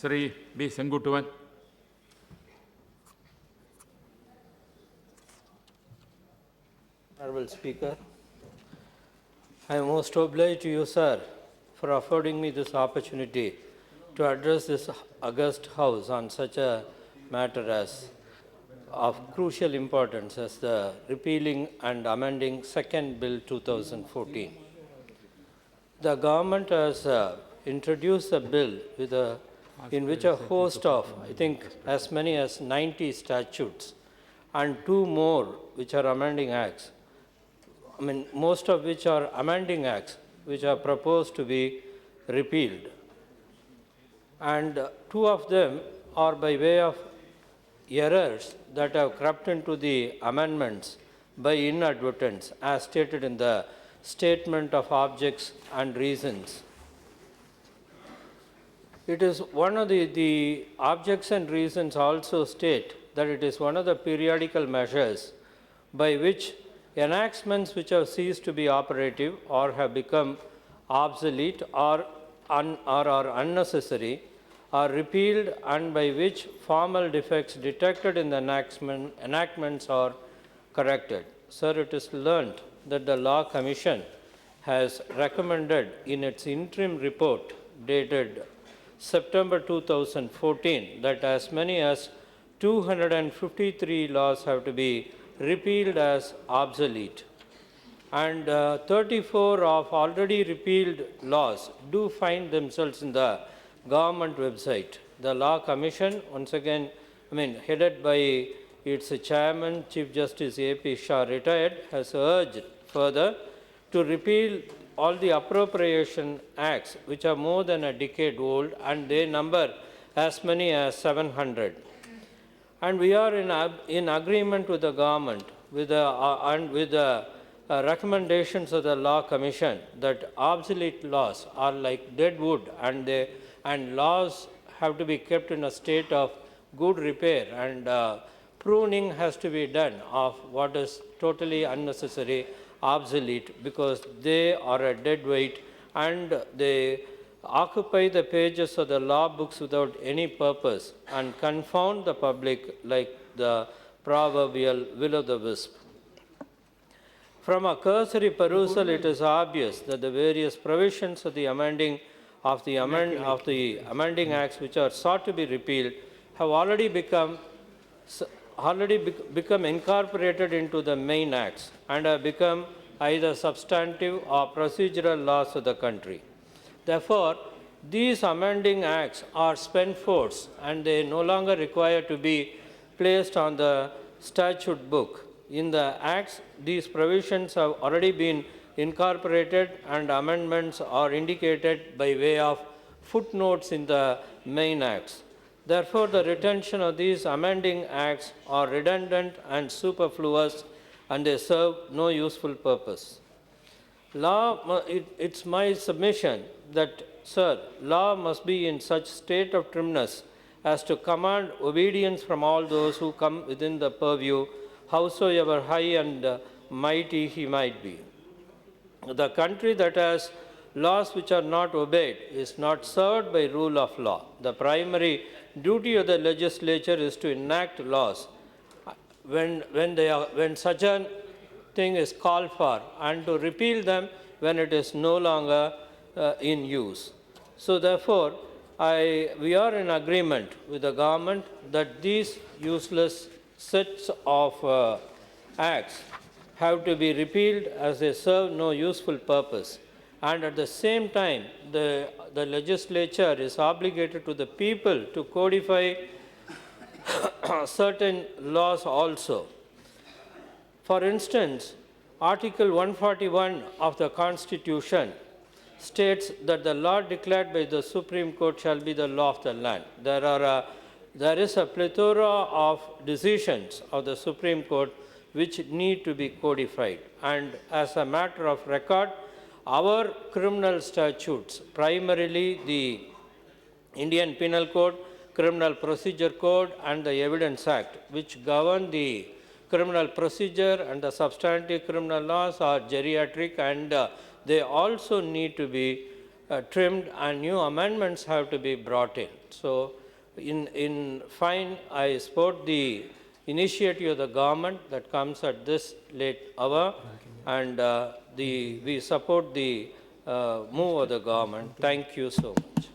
Sri B. Senguttuvan. Honorable Speaker, I am most obliged to you, sir, for affording me this opportunity to address this august House on such a matter as of crucial importance as the Repealing and Amending Second Bill 2014. The government has introduced a bill in which a host of, I think, as many as 90 statutes and 2 more which are amending acts. Most of which are amending acts which are proposed to be repealed. And 2 of them are by way of errors that have crept into the amendments by inadvertence, as stated in the Statement of Objects and Reasons. It is one of the objects and reasons also state that it is one of the periodical measures by which enactments which have ceased to be operative or have become obsolete or are unnecessary are repealed, and by which formal defects detected in the enactments are corrected. Sir, it is learnt that the Law Commission has recommended in its interim report dated September 2014 that as many as 253 laws have to be repealed as obsolete, and 34 of already repealed laws do find themselves in the government website. The Law Commission, once again, headed by its chairman, Chief Justice A.P. Shah, retired, has urged further to repeal all the appropriation acts which are more than a decade old, and they number as many as 700. And we are in agreement with the government with the recommendations of the Law Commission that obsolete laws are like dead wood, and laws have to be kept in a state of good repair, and pruning has to be done of what is totally unnecessary, obsolete, because they are a dead weight and they occupy the pages of the law books without any purpose and confound the public like the proverbial will-o'-the-wisp. From a cursory perusal, it is obvious that the various provisions of the amending acts which are sought to be repealed have already become incorporated into the main acts and have become either substantive or procedural laws of the country. Therefore, these amending acts are spent force, and they no longer require to be placed on the statute book. In the acts, these provisions have already been incorporated, and amendments are indicated by way of footnotes in the main acts. Therefore, the retention of these amending acts are redundant and superfluous, and they serve no useful purpose. It's my submission that, sir, law must be in such state of trimness as to command obedience from all those who come within the purview, howsoever high and mighty he might be. The country that has laws which are not obeyed is not served by rule of law. The primary duty of the legislature is to enact laws when such a thing is called for, and to repeal them when it is no longer in use. So therefore, we are in agreement with the government that these useless sets of acts have to be repealed as they serve no useful purpose. And at the same time, the legislature is obligated to the people to codify certain laws also. For instance, Article 141 of the Constitution states that the law declared by the Supreme Court shall be the law of the land. There is a plethora of decisions of the Supreme Court which need to be codified. And as a matter of record, our criminal statutes, primarily the Indian Penal Code, Criminal Procedure Code, and the Evidence Act, which govern the criminal procedure and the substantive criminal laws, are geriatric, and they also need to be trimmed and new amendments have to be brought in. So in fine, I support the initiative of the government that comes at this late hour, and we support the move of the government. Thank you so much.